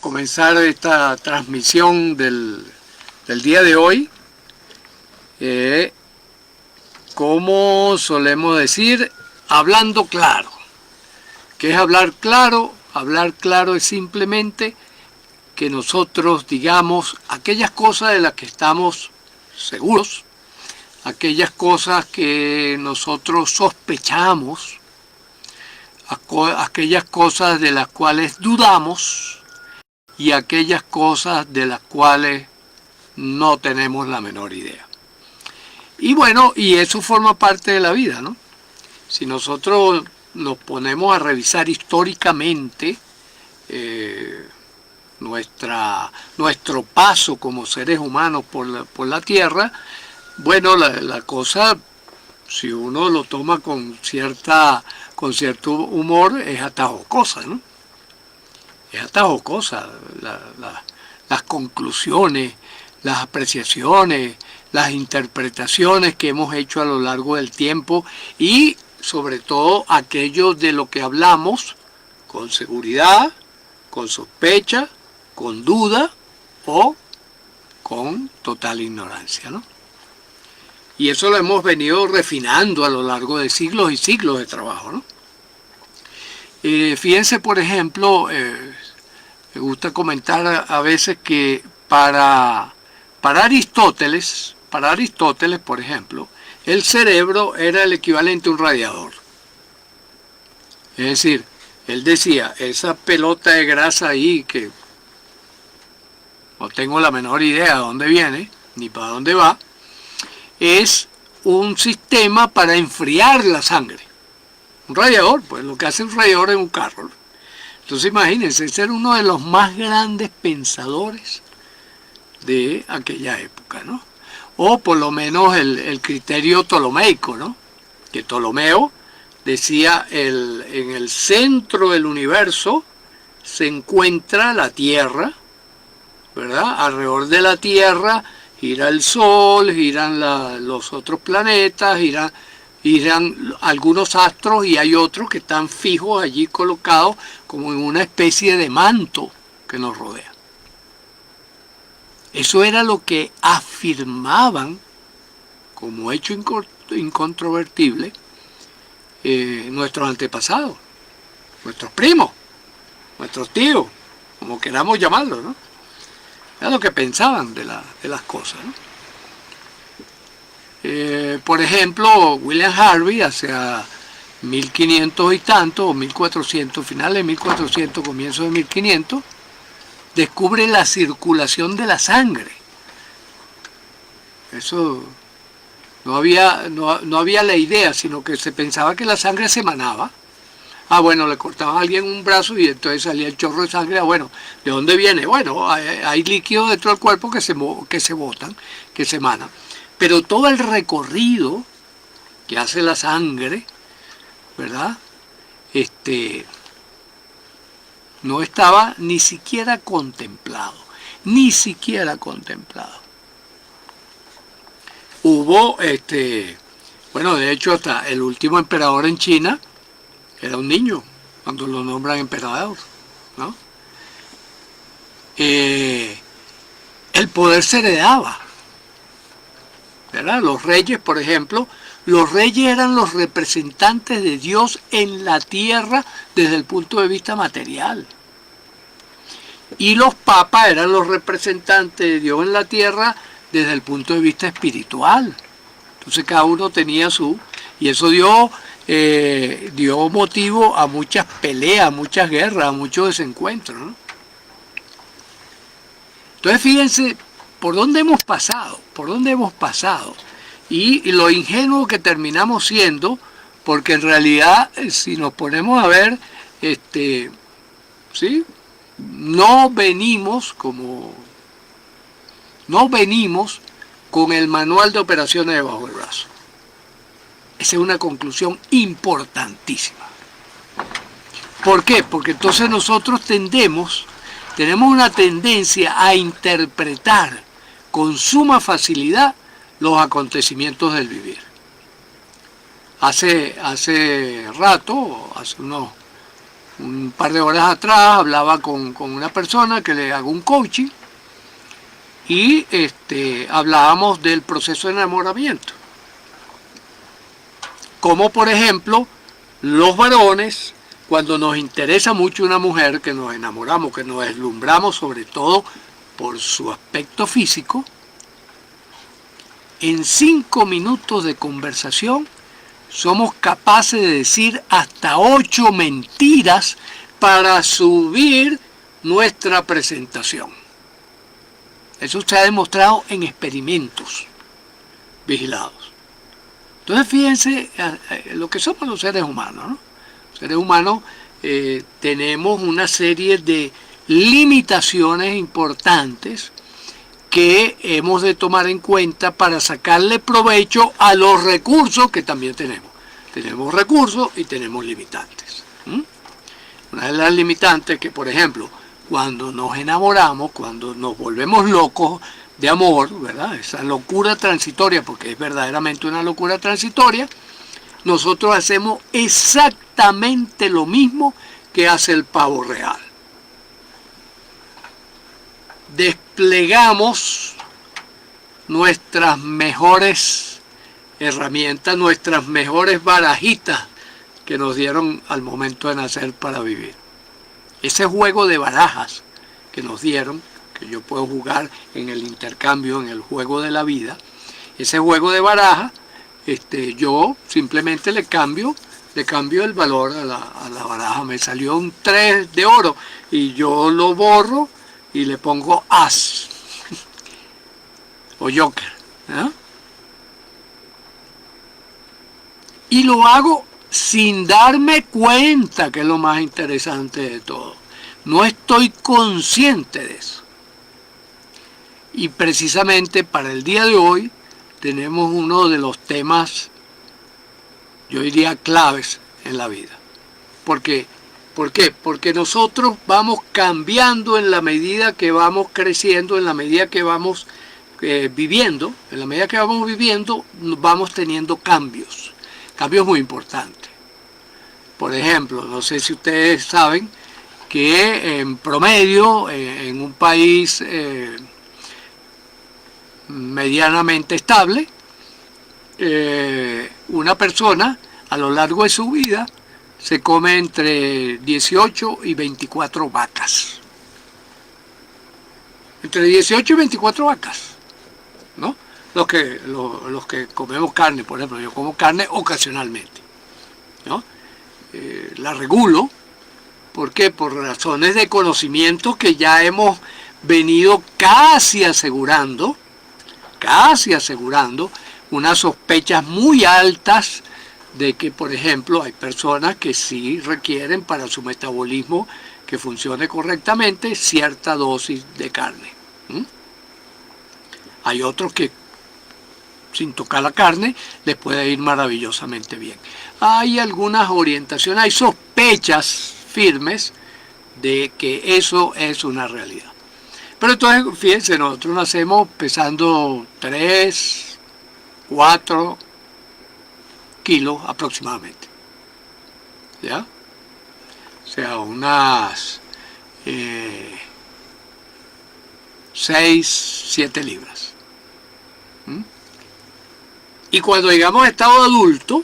comenzar esta transmisión del día de hoy. Como solemos decir, hablando claro. ¿Qué es hablar claro? Hablar claro es simplemente que nosotros digamos aquellas cosas de las que estamos seguros, aquellas cosas que nosotros sospechamos, aquellas cosas de las cuales dudamos y aquellas cosas de las cuales no tenemos la menor idea. Y bueno, y eso forma parte de la vida, ¿no? Si nosotros nos ponemos a revisar históricamente nuestro paso como seres humanos por la Tierra, bueno, la cosa, si uno lo toma con cierto humor, es hasta jocosa, ¿no? Es hasta jocosa. Las conclusiones, las apreciaciones, las interpretaciones que hemos hecho a lo largo del tiempo y sobre todo aquello de lo que hablamos con seguridad, con sospecha, con duda o con total ignorancia, ¿no? Y eso lo hemos venido refinando a lo largo de siglos y siglos de trabajo, ¿no? Fíjense, por ejemplo, me gusta comentar a veces que para Aristóteles, por ejemplo, el cerebro era el equivalente a un radiador. Es decir, él decía, esa pelota de grasa ahí que no tengo la menor idea de dónde viene, ni para dónde va, es un sistema para enfriar la sangre. Un radiador, pues lo que hace un radiador en un carro. Entonces imagínense, ese era uno de los más grandes pensadores de aquella época, ¿no? O por lo menos el criterio ptolomeico, ¿no? Que Ptolomeo decía, en el centro del universo se encuentra la Tierra, ¿verdad? Alrededor de la Tierra gira el Sol, giran los otros planetas, giran algunos astros y hay otros que están fijos allí colocados como en una especie de manto que nos rodea. Eso era lo que afirmaban como hecho incontrovertible nuestros antepasados, nuestros primos, nuestros tíos, como queramos llamarlos, ¿no? Era lo que pensaban de las cosas, ¿no? Por ejemplo, William Harvey, hacia 1500 y tanto, o 1400, finales de 1400, comienzos de 1500, descubre la circulación de la sangre. Eso no había la idea, sino que se pensaba que la sangre se manaba. Ah, bueno, le cortaban a alguien un brazo y entonces salía el chorro de sangre. Ah, bueno, ¿de dónde viene? Bueno, hay líquidos dentro del cuerpo que se botan, que se emanan. Pero todo el recorrido que hace la sangre, ¿verdad? No estaba ni siquiera contemplado. Ni siquiera contemplado. Hubo, bueno, de hecho hasta el último emperador en China era un niño, cuando lo nombran emperador, ¿no? El poder se heredaba, ¿verdad? Los reyes, por ejemplo, los reyes eran los representantes de Dios en la tierra desde el punto de vista material. Y los papas eran los representantes de Dios en la tierra desde el punto de vista espiritual. Entonces cada uno tenía y eso dio motivo a muchas peleas, a muchas guerras, a muchos desencuentros, ¿no? Entonces fíjense por dónde hemos pasado, y lo ingenuo que terminamos siendo, porque en realidad si nos ponemos a ver, ¿sí? No venimos con el manual de operaciones debajo del brazo. Esa es una conclusión importantísima. ¿Por qué? Porque entonces nosotros tenemos una tendencia a interpretar con suma facilidad los acontecimientos del vivir. Hace rato, hace unos Un par de horas atrás hablaba con una persona que le hago un coaching y hablábamos del proceso de enamoramiento. Como por ejemplo, los varones, cuando nos interesa mucho una mujer, que nos enamoramos, que nos deslumbramos sobre todo por su aspecto físico, en 5 minutos de conversación somos capaces de decir hasta 8 mentiras para subir nuestra presentación. Eso se ha demostrado en experimentos vigilados. Entonces fíjense lo que somos los seres humanos, ¿no? Los seres humanos tenemos una serie de limitaciones importantes que hemos de tomar en cuenta para sacarle provecho a los recursos que también tenemos. Tenemos recursos y tenemos limitantes. Una de las limitantes es que, por ejemplo, cuando nos enamoramos, cuando nos volvemos locos de amor, ¿verdad? Esa locura transitoria, porque es verdaderamente una locura transitoria, nosotros hacemos exactamente lo mismo que hace el pavo real. Desplegamos nuestras mejores herramientas, nuestras mejores barajitas que nos dieron al momento de nacer para vivir. Ese juego de barajas que nos dieron, que yo puedo jugar en el intercambio, en el juego de la vida, ese juego de barajas, yo simplemente le cambio el valor a la baraja. Me salió un 3 de oro y yo lo borro y le pongo as o joker, ¿eh? Y lo hago sin darme cuenta, que es lo más interesante de todo. No estoy consciente de eso. Y precisamente para el día de hoy tenemos uno de los temas, yo diría, claves en la vida. ¿Por qué? Porque nosotros vamos cambiando en la medida que vamos creciendo, en la medida que vamos viviendo, en la medida que vamos viviendo, vamos teniendo cambios muy importantes. Por ejemplo, no sé si ustedes saben que en promedio, en un país medianamente estable, una persona a lo largo de su vida se come entre 18 y 24 vacas. Entre 18 y 24 vacas, ¿no? Los que comemos carne, por ejemplo, yo como carne ocasionalmente, ¿no? La regulo. ¿Por qué? Por razones de conocimiento que ya hemos venido casi asegurando unas sospechas muy altas de que, por ejemplo, hay personas que sí requieren para su metabolismo que funcione correctamente cierta dosis de carne. Hay otros que sin tocar la carne les puede ir maravillosamente bien. Hay algunas orientaciones, hay sospechas firmes de que eso es una realidad. Pero entonces, fíjense, nosotros nacemos pesando 3, 4 kilos aproximadamente. ¿Ya? O sea, unas 6, 7 libras. Y cuando llegamos a estado adulto,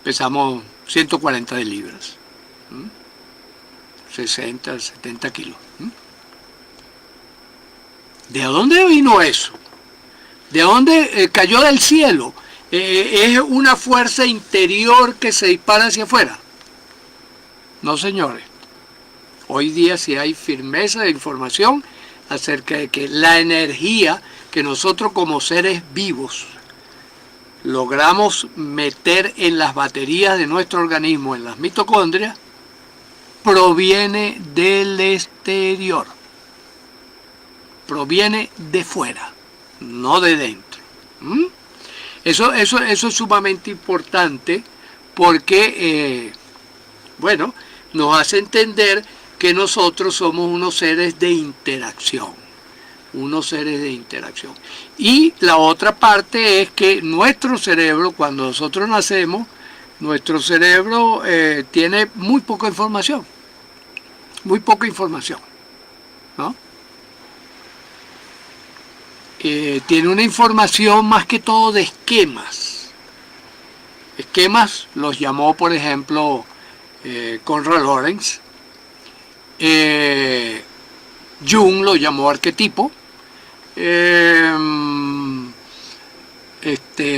pesamos 140 de libras. 60, 70 kilos. ¿De dónde vino eso? ¿De dónde cayó del cielo? ¿Es una fuerza interior que se dispara hacia afuera? No, señores. Hoy día sí hay firmeza de información acerca de que la energía que nosotros como seres vivos logramos meter en las baterías de nuestro organismo, en las mitocondrias, proviene del exterior. Proviene de fuera, no de dentro. Eso es sumamente importante porque, nos hace entender que nosotros somos unos seres de interacción. Y la otra parte es que nuestro cerebro, cuando nosotros nacemos, Nuestro cerebro tiene muy poca información, ¿no? Tiene una información más que todo de esquemas. Esquemas los llamó, por ejemplo, Konrad Lorenz. Jung lo llamó arquetipo.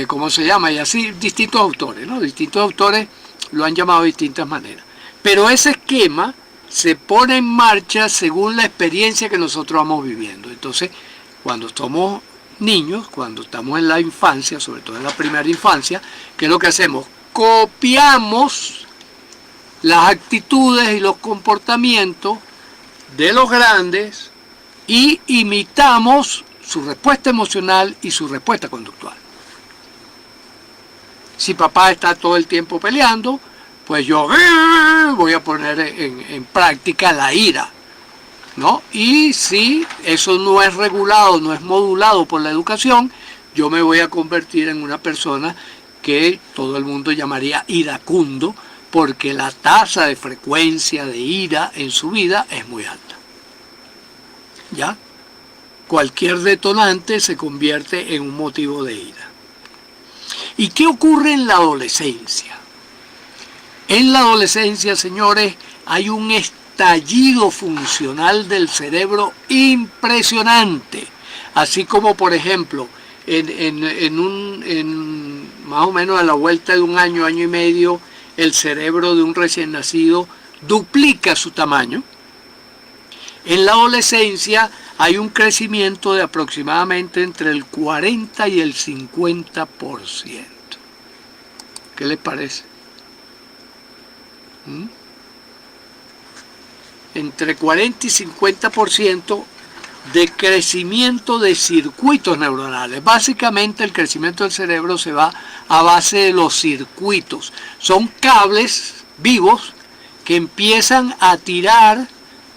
¿Cómo se llama? Y así distintos autores, ¿no? Distintos autores lo han llamado de distintas maneras. Pero ese esquema se pone en marcha según la experiencia que nosotros vamos viviendo. Entonces, cuando somos niños, cuando estamos en la infancia, sobre todo en la primera infancia, ¿qué es lo que hacemos? Copiamos las actitudes y los comportamientos de los grandes y imitamos su respuesta emocional y su respuesta conductual. Si papá está todo el tiempo peleando, pues yo voy a poner en práctica la ira, ¿no? Y si eso no es regulado, no es modulado por la educación, yo me voy a convertir en una persona que todo el mundo llamaría iracundo, porque la tasa de frecuencia de ira en su vida es muy alta. ¿Ya? Cualquier detonante se convierte en un motivo de ira. ¿Y qué ocurre en la adolescencia? En la adolescencia, señores, hay un estallido funcional del cerebro impresionante. Así como, por ejemplo, en más o menos a la vuelta de un año, año y medio, el cerebro de un recién nacido duplica su tamaño. En la adolescencia hay un crecimiento de aproximadamente entre el 40 y el 50%. ¿Qué les parece? Entre 40 y 50% de crecimiento de circuitos neuronales. Básicamente el crecimiento del cerebro se va a base de los circuitos. Son cables vivos que empiezan a tirar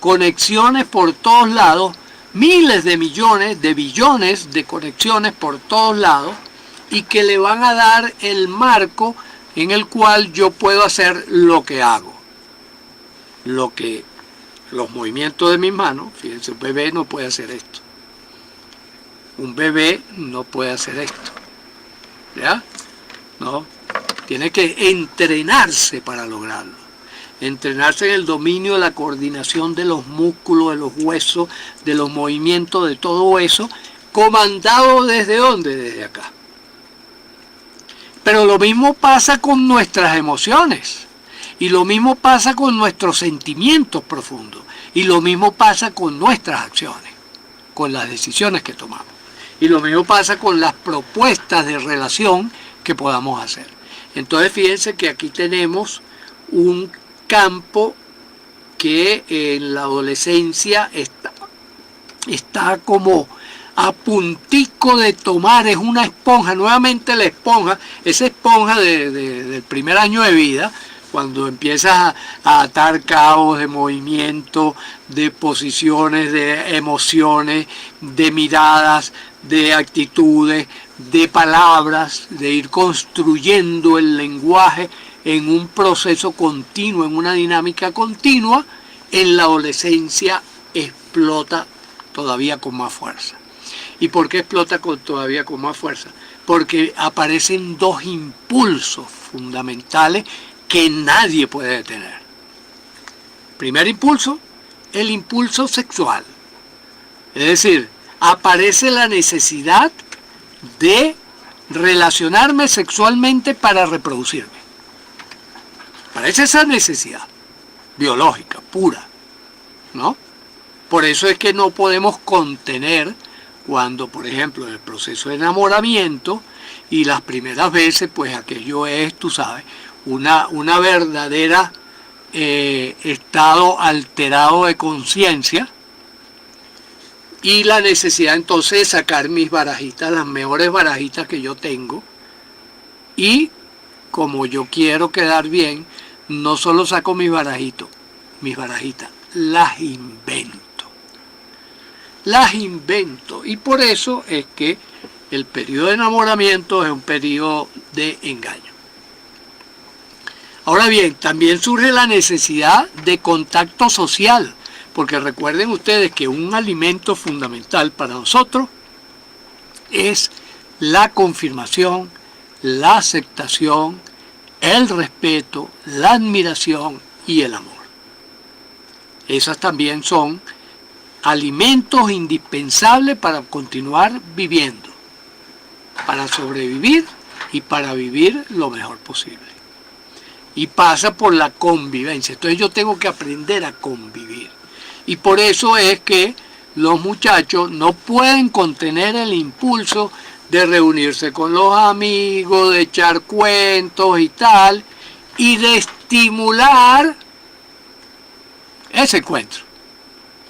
conexiones por todos lados, miles de millones, de billones de conexiones por todos lados, y que le van a dar el marco en el cual yo puedo hacer lo que hago. Los movimientos de mis manos, fíjense, un bebé no puede hacer esto. Un bebé no puede hacer esto. ¿Ya? No. Tiene que entrenarse para lograrlo. Entrenarse en el dominio de la coordinación de los músculos, de los huesos, de los movimientos, de todo eso, comandado ¿desde dónde? Desde acá. Pero lo mismo pasa con nuestras emociones, y lo mismo pasa con nuestros sentimientos profundos, y lo mismo pasa con nuestras acciones, con las decisiones que tomamos, y lo mismo pasa con las propuestas de relación que podamos hacer. Entonces fíjense que aquí tenemos un campo que en la adolescencia está como a puntico de tomar, es una esponja, nuevamente la esponja, esa esponja del primer año de vida, cuando empiezas a atar cabos de movimiento, de posiciones, de emociones, de miradas, de actitudes, de palabras, de ir construyendo el lenguaje en un proceso continuo, en una dinámica continua, en la adolescencia explota todavía con más fuerza. ¿Y por qué explota todavía con más fuerza? Porque aparecen dos impulsos fundamentales que nadie puede detener. Primer impulso, el impulso sexual. Es decir, aparece la necesidad de relacionarme sexualmente para reproducirme. Aparece esa necesidad biológica, pura, ¿no? Por eso es que no podemos contener cuando, por ejemplo, en el proceso de enamoramiento y las primeras veces, pues aquello es, tú sabes, una verdadera estado alterado de conciencia, y la necesidad entonces de sacar mis barajitas, las mejores barajitas que yo tengo, y como yo quiero quedar bien, no solo saco mis barajitas, las invento, y por eso es que el periodo de enamoramiento es un periodo de engaño. Ahora bien, también surge la necesidad de contacto social, porque recuerden ustedes que un alimento fundamental para nosotros es la confirmación, la aceptación, el respeto, la admiración y el amor. Esas también son alimentos indispensables para continuar viviendo, para sobrevivir y para vivir lo mejor posible. Y pasa por la convivencia. Entonces yo tengo que aprender a convivir. Y por eso es que los muchachos no pueden contener el impulso de reunirse con los amigos, de echar cuentos y tal, y de estimular ese encuentro.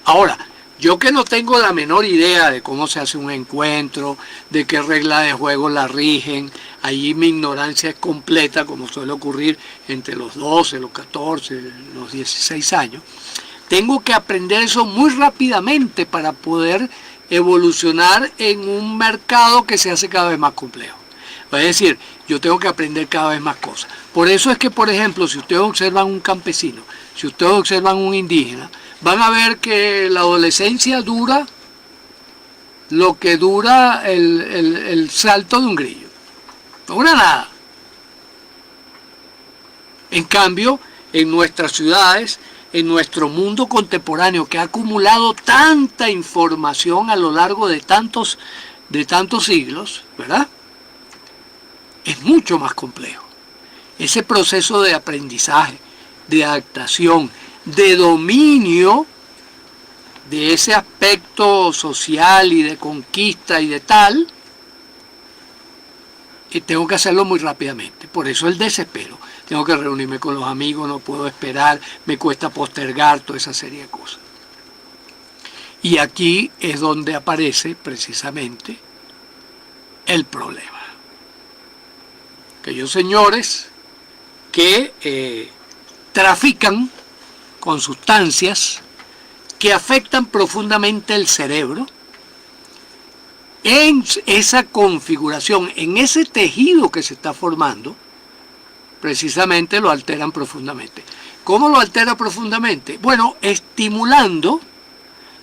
Ahora, yo que no tengo la menor idea de cómo se hace un encuentro, de qué reglas de juego la rigen, allí mi ignorancia es completa, como suele ocurrir entre los 12, los 14, los 16 años, tengo que aprender eso muy rápidamente para poder evolucionar en un mercado que se hace cada vez más complejo. Es decir, yo tengo que aprender cada vez más cosas. Por eso es que, por ejemplo, si ustedes observan un campesino, si ustedes observan un indígena, van a ver que la adolescencia dura lo que dura el salto de un grillo. No dura nada. En cambio, en nuestras ciudades, en nuestro mundo contemporáneo, que ha acumulado tanta información a lo largo de tantos siglos, ¿verdad? Es mucho más complejo. Ese proceso de aprendizaje, de adaptación, de dominio de ese aspecto social y de conquista y de tal, y tengo que hacerlo muy rápidamente. Por eso el desespero. Tengo que reunirme con los amigos, no puedo esperar, me cuesta postergar toda esa serie de cosas. Y aquí es donde aparece precisamente el problema. Aquellos señores que trafican con sustancias que afectan profundamente el cerebro, en esa configuración, en ese tejido que se está formando, precisamente lo alteran profundamente. ¿Cómo lo altera profundamente? Bueno, estimulando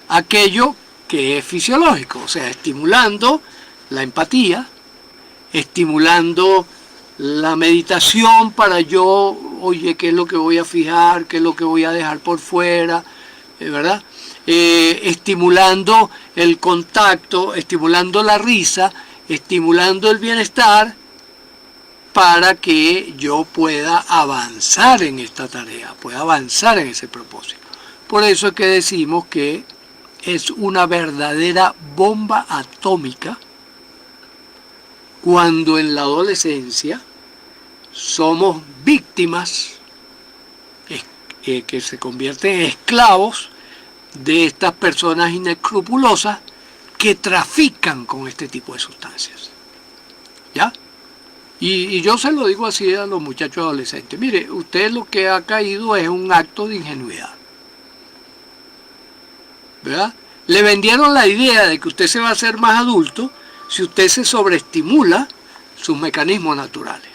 aquello que es fisiológico, o sea, estimulando la empatía, estimulando la meditación para yo, oye, qué es lo que voy a fijar, qué es lo que voy a dejar por fuera, ¿verdad? Estimulando el contacto, estimulando la risa, estimulando el bienestar, para que yo pueda avanzar en esta tarea, pueda avanzar en ese propósito. Por eso es que decimos que es una verdadera bomba atómica cuando en la adolescencia somos víctimas que se convierten en esclavos de estas personas inescrupulosas que trafican con este tipo de sustancias. ¿Ya? Y yo se lo digo así a los muchachos adolescentes. Mire, usted lo que ha caído es un acto de ingenuidad. ¿Verdad? Le vendieron la idea de que usted se va a hacer más adulto si usted se sobreestimula sus mecanismos naturales.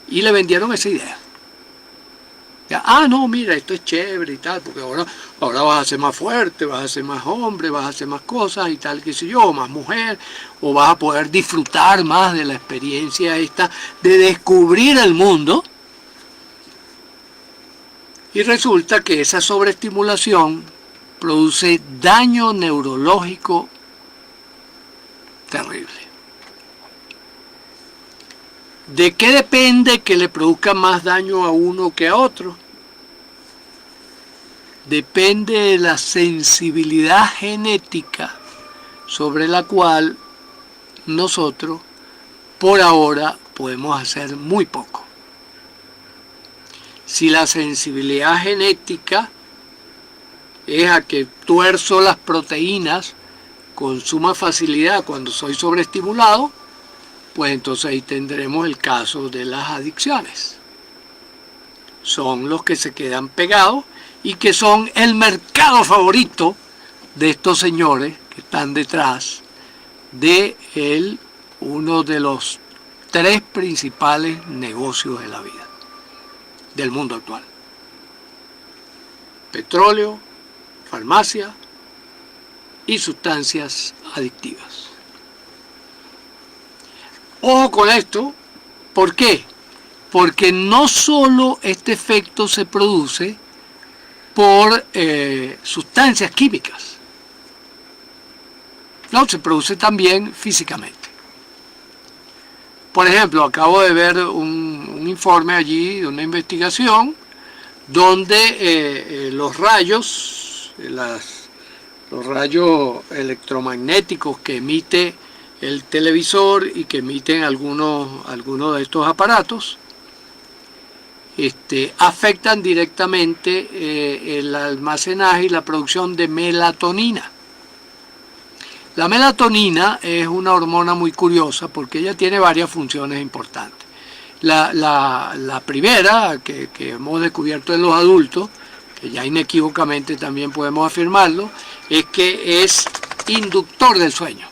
Y le vendieron esa idea. Ah, no, mira, esto es chévere y tal, porque ahora vas a ser más fuerte, vas a ser más hombre, vas a hacer más cosas y tal, qué sé yo, o más mujer, o vas a poder disfrutar más de la experiencia esta de descubrir el mundo. Y resulta que esa sobreestimulación produce daño neurológico terrible. ¿De qué depende que le produzca más daño a uno que a otro? Depende de la sensibilidad genética sobre la cual nosotros, por ahora, podemos hacer muy poco. Si la sensibilidad genética es a que tuerzo las proteínas con suma facilidad cuando soy sobreestimulado, pues entonces ahí tendremos el caso de las adicciones. Son los que se quedan pegados y que son el mercado favorito de estos señores que están detrás de uno de los 3 principales negocios de la vida. del mundo actual. Petróleo, farmacia y sustancias adictivas. Ojo con esto, ¿por qué? Porque no solo este efecto se produce por sustancias químicas, no, se produce también físicamente. Por ejemplo, acabo de ver un informe allí de una investigación donde los rayos electromagnéticos que emite el televisor y que emiten algunos de estos aparatos afectan directamente el almacenaje y la producción de melatonina. La melatonina es una hormona muy curiosa porque ella tiene varias funciones importantes. La primera que hemos descubierto en los adultos, que ya inequívocamente también podemos afirmarlo, es que es inductor del sueño.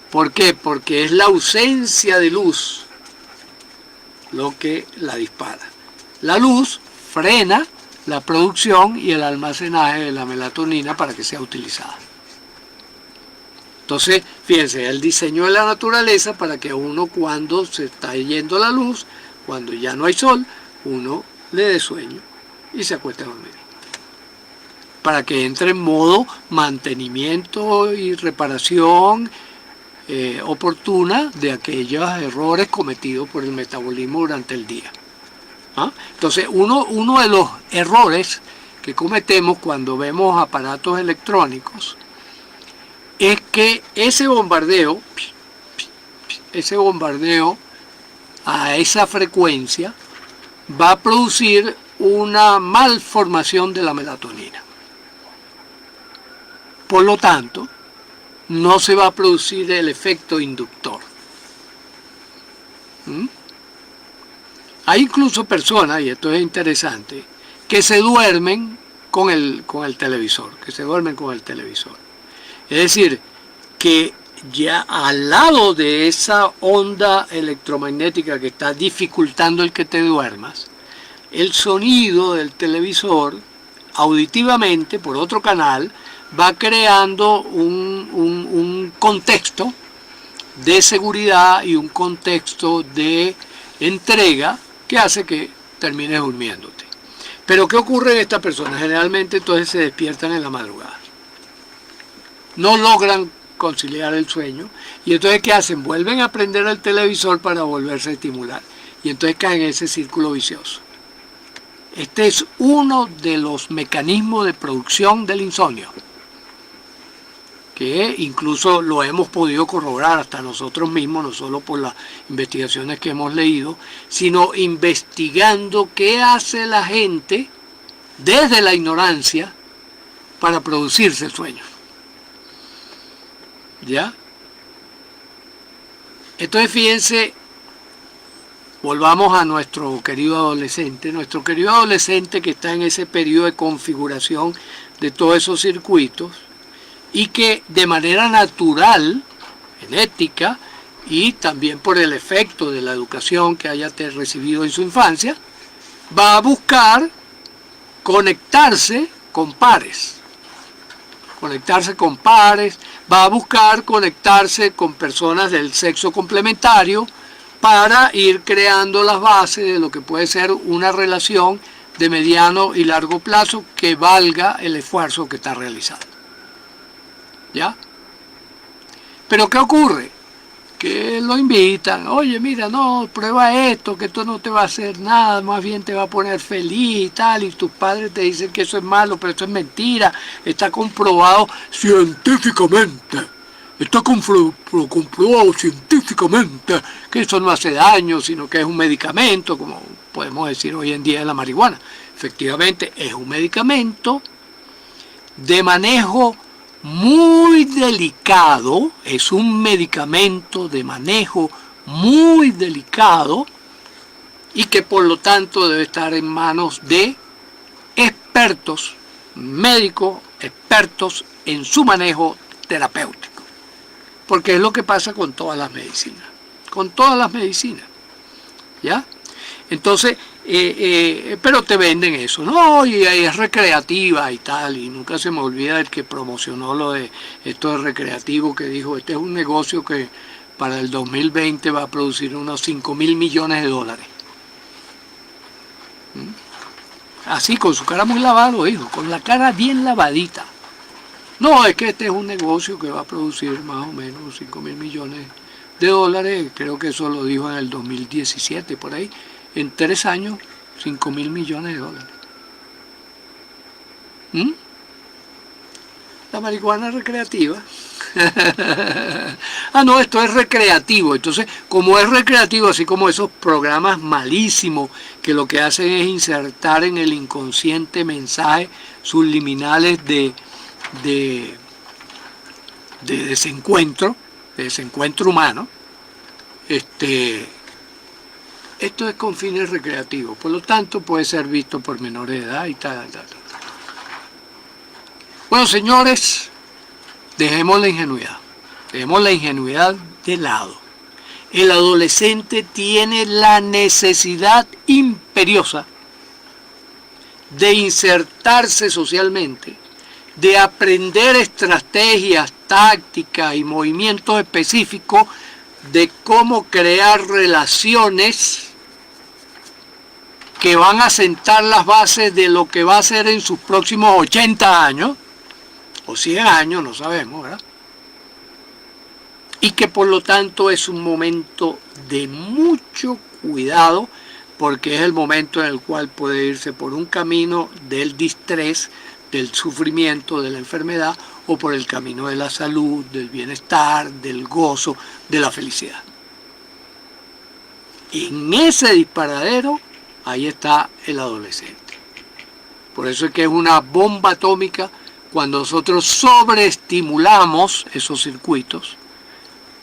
¿Por qué? Porque es la ausencia de luz lo que la dispara. La luz frena la producción y el almacenaje de la melatonina para que sea utilizada. Entonces, fíjense, el diseño de la naturaleza para que uno, cuando se está yendo la luz, cuando ya no hay sol, uno le dé sueño y se acueste a dormir. Para que entre en modo mantenimiento y reparación oportuna de aquellos errores cometidos por el metabolismo durante el día. ¿Ah? Entonces, uno de los errores que cometemos cuando vemos aparatos electrónicos es que ese bombardeo a esa frecuencia va a producir una malformación de la melatonina. Por lo tanto, no se va a producir el efecto inductor. Hay incluso personas, y esto es interesante, que se duermen con el televisor, Es decir, que ya al lado de esa onda electromagnética que está dificultando el que te duermas, el sonido del televisor, auditivamente, por otro canal, va creando un contexto de seguridad y un contexto de entrega que hace que termines durmiéndote. Pero ¿qué ocurre en estas personas? Generalmente entonces se despiertan en la madrugada. No logran conciliar el sueño y entonces ¿qué hacen? Vuelven a prender el televisor para volverse a estimular y entonces caen en ese círculo vicioso. Este es uno de los mecanismos de producción del insomnio, que incluso lo hemos podido corroborar hasta nosotros mismos, no solo por las investigaciones que hemos leído, sino investigando qué hace la gente desde la ignorancia para producirse el sueño. ¿Ya? Entonces fíjense, volvamos a nuestro querido adolescente que está en ese periodo de configuración de todos esos circuitos y que de manera natural, genética y también por el efecto de la educación que haya recibido en su infancia, va a buscar conectarse con pares, va a buscar conectarse con personas del sexo complementario para ir creando las bases de lo que puede ser una relación de mediano y largo plazo que valga el esfuerzo que está realizando. ¿Ya? Pero ¿qué ocurre? Que lo invitan, oye, mira, no, prueba esto, que esto no te va a hacer nada, más bien te va a poner feliz y tal, y tus padres te dicen que eso es malo, pero eso es mentira, está comprobado científicamente, está comprobado científicamente que eso no hace daño, sino que es un medicamento, como podemos decir hoy en día de la marihuana. Efectivamente, es un medicamento de manejo muy delicado, es un medicamento de manejo muy delicado y que por lo tanto debe estar en manos de expertos, médicos, expertos en su manejo terapéutico. Porque es lo que pasa con todas las medicinas, ¿ya? Entonces, pero te venden eso, ¿no? Y es recreativa y tal, y nunca se me olvida el que promocionó lo de esto de recreativo, que dijo, este es un negocio que para el 2020 va a producir unos 5.000 millones de dólares. Así, con su cara muy lavada, lo dijo, con la cara bien lavadita. No, es que este es un negocio que va a producir más o menos 5.000 millones de dólares, creo que eso lo dijo en el 2017, por ahí, en 3 años, 5.000 millones de dólares. La marihuana recreativa. No, esto es recreativo. Entonces, como es recreativo, así como esos programas malísimos que lo que hacen es insertar en el inconsciente mensajes subliminales de desencuentro humano, esto es con fines recreativos, por lo tanto puede ser visto por menores de edad y tal. Bueno, señores, dejemos la ingenuidad de lado. El adolescente tiene la necesidad imperiosa de insertarse socialmente, de aprender estrategias, tácticas y movimientos específicos de cómo crear relaciones que van a sentar las bases de lo que va a ser en sus próximos 80 años, o 100 años, no sabemos, ¿verdad? Y que por lo tanto es un momento de mucho cuidado, porque es el momento en el cual puede irse por un camino del distrés, del sufrimiento, de la enfermedad, o por el camino de la salud, del bienestar, del gozo, de la felicidad. En ese disparadero, ahí está el adolescente. Por eso es que es una bomba atómica cuando nosotros sobreestimulamos esos circuitos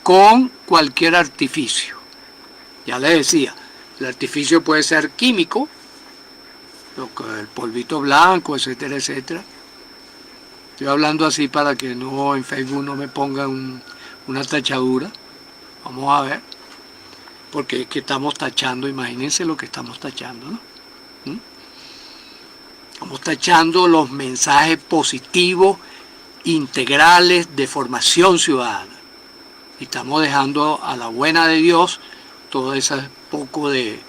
con cualquier artificio. Ya les decía, el artificio puede ser químico, el polvito blanco, etcétera, etcétera. Estoy hablando así para que no en Facebook no me pongan una tachadura. Vamos a ver. Porque es que estamos tachando, imagínense lo que estamos tachando, ¿no? Estamos tachando los mensajes positivos, integrales de formación ciudadana. Y estamos dejando a la buena de Dios todo ese poco de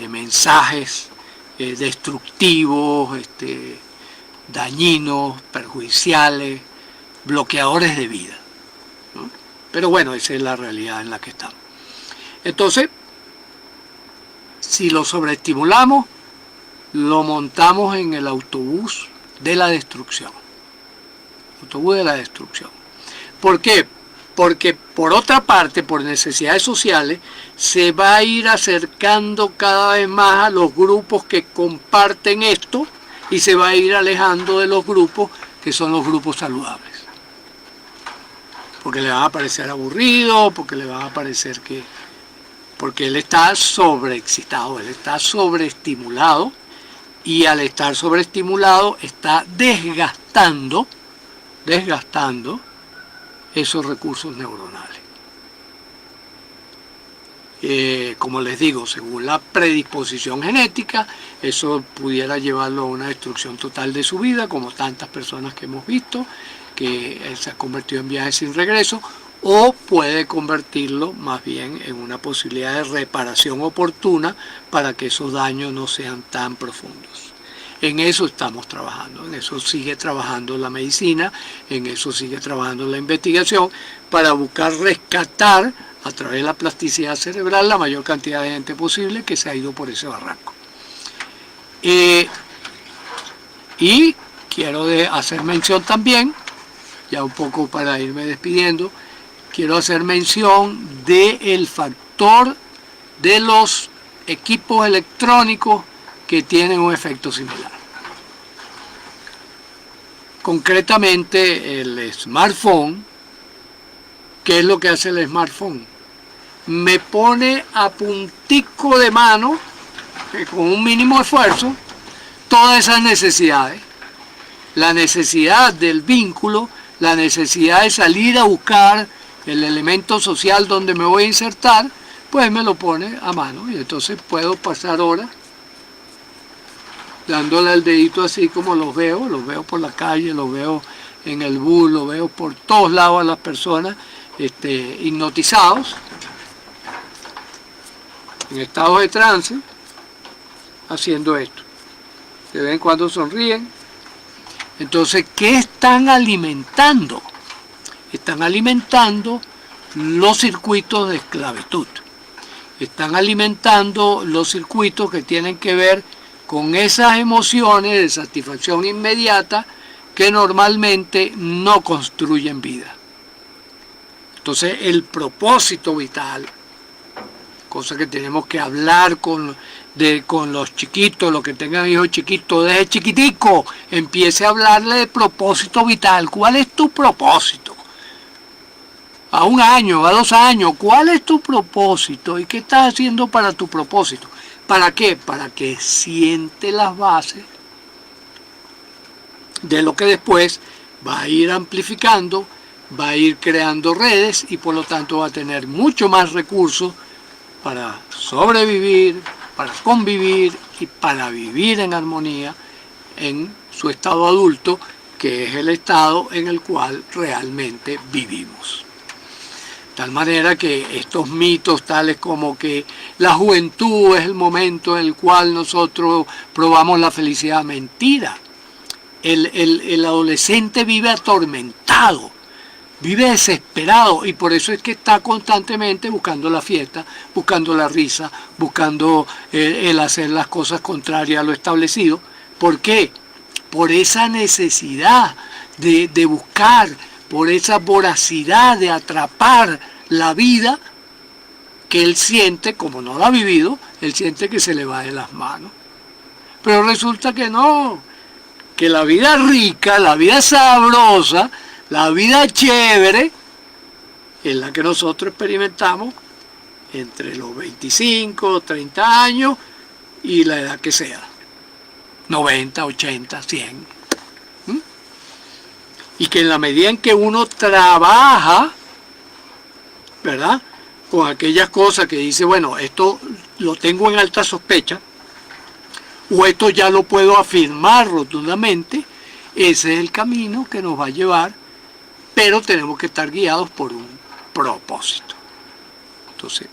mensajes destructivos, dañinos, perjudiciales, bloqueadores de vida, ¿no? Pero bueno, esa es la realidad en la que estamos. Entonces, si lo sobreestimulamos, lo montamos en el autobús de la destrucción. Autobús de la destrucción. ¿Por qué? Porque por otra parte, por necesidades sociales, se va a ir acercando cada vez más a los grupos que comparten esto y se va a ir alejando de los grupos que son los grupos saludables. Porque le van a parecer aburridos, porque le van a parecer que... Porque él está sobreexcitado, él está sobreestimulado, y al estar sobreestimulado está desgastando esos recursos neuronales. Como les digo, según la predisposición genética, eso pudiera llevarlo a una destrucción total de su vida, como tantas personas que hemos visto, que él se ha convertido en viaje sin regreso, o puede convertirlo más bien en una posibilidad de reparación oportuna para que esos daños no sean tan profundos. En eso estamos trabajando, en eso sigue trabajando la medicina, en eso sigue trabajando la investigación, para buscar rescatar a través de la plasticidad cerebral la mayor cantidad de gente posible que se ha ido por ese barranco. Y quiero hacer mención también, ya un poco para irme despidiendo, quiero hacer mención del factor de los equipos electrónicos que tienen un efecto similar. Concretamente el smartphone. ¿Qué es lo que hace el smartphone? Me pone a puntico de mano, con un mínimo esfuerzo, todas esas necesidades. La necesidad del vínculo, la necesidad de salir a buscar el elemento social donde me voy a insertar, pues me lo pone a mano y entonces puedo pasar horas dándole el dedito así como los veo por la calle, los veo en el bus, los veo por todos lados a las personas hipnotizados, en estado de trance, haciendo esto. De vez en cuando sonríen. Entonces, ¿qué están alimentando? Están alimentando los circuitos de esclavitud. Están alimentando los circuitos que tienen que ver con esas emociones de satisfacción inmediata que normalmente no construyen vida. Entonces, el propósito vital, cosa que tenemos que hablar con los chiquitos, los que tengan hijos chiquitos, desde chiquitico, empiece a hablarle de propósito vital. ¿Cuál es tu propósito? A 1 año, a 2 años, ¿cuál es tu propósito? ¿Y qué estás haciendo para tu propósito? ¿Para qué? Para que siente las bases de lo que después va a ir amplificando, va a ir creando redes y por lo tanto va a tener mucho más recursos para sobrevivir, para convivir y para vivir en armonía en su estado adulto, que es el estado en el cual realmente vivimos. De tal manera que estos mitos tales como que la juventud es el momento en el cual nosotros probamos la felicidad, mentira. El adolescente vive atormentado, vive desesperado y por eso es que está constantemente buscando la fiesta, buscando la risa, buscando el hacer las cosas contrarias a lo establecido. ¿Por qué? Por esa necesidad de buscar, por esa voracidad de atrapar la vida que él siente, como no la ha vivido, él siente que se le va de las manos. Pero resulta que no, que la vida rica, la vida sabrosa, la vida chévere, es la que nosotros experimentamos entre los 25, 30 años y la edad que sea, 90, 80, 100. Y que en la medida en que uno trabaja, ¿verdad?, con aquellas cosas que dice, bueno, esto lo tengo en alta sospecha, o esto ya lo puedo afirmar rotundamente, ese es el camino que nos va a llevar, pero tenemos que estar guiados por un propósito. Entonces,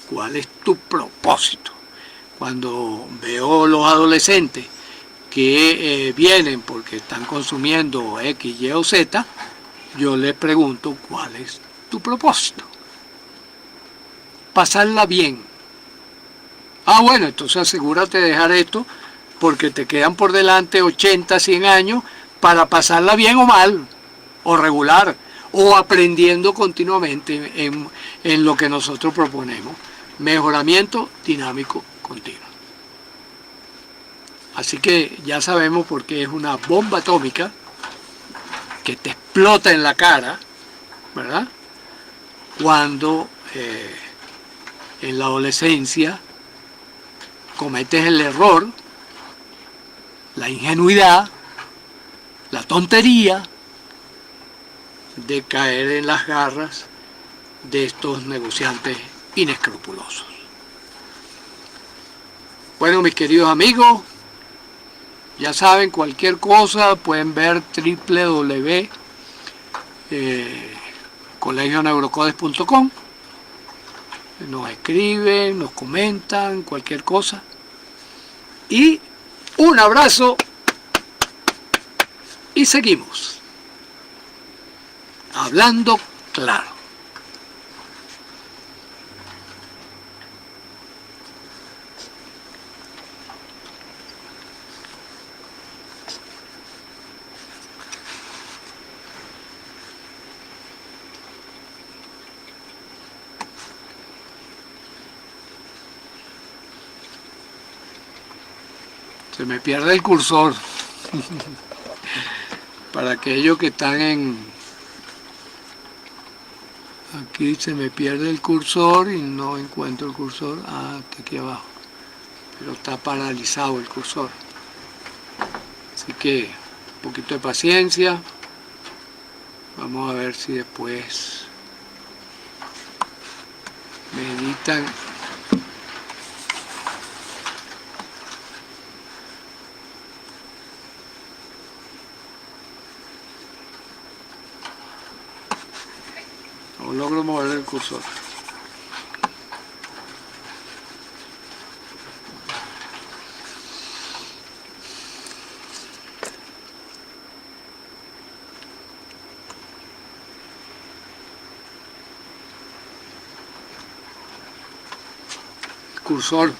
¿cuál es tu propósito? Cuando veo los adolescentes que vienen porque están consumiendo X, Y o Z, yo les pregunto, ¿cuál es tu propósito? Pasarla bien. Ah, bueno, entonces asegúrate de dejar esto porque te quedan por delante 80, 100 años para pasarla bien o mal, o regular, o aprendiendo continuamente en lo que nosotros proponemos. Mejoramiento dinámico continuo. Así que ya sabemos por qué es una bomba atómica que te explota en la cara, ¿verdad?, cuando en la adolescencia cometes el error, la ingenuidad, la tontería de caer en las garras de estos negociantes inescrupulosos. Bueno, mis queridos amigos, ya saben, cualquier cosa pueden ver www.colegioneurocodes.com. Nos escriben, nos comentan, cualquier cosa. Y un abrazo y seguimos hablando claro. Se me pierde el cursor. Para aquellos que están en... Aquí se me pierde el cursor y no encuentro el cursor. Ah, está aquí abajo. Pero está paralizado el cursor. Así que un poquito de paciencia. Vamos a ver si después meditan. No logro mover el cursor. Cursor,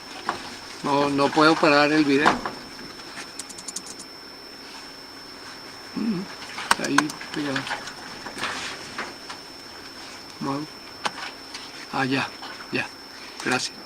no puedo parar el video. Ahí pegado. Ya, gracias.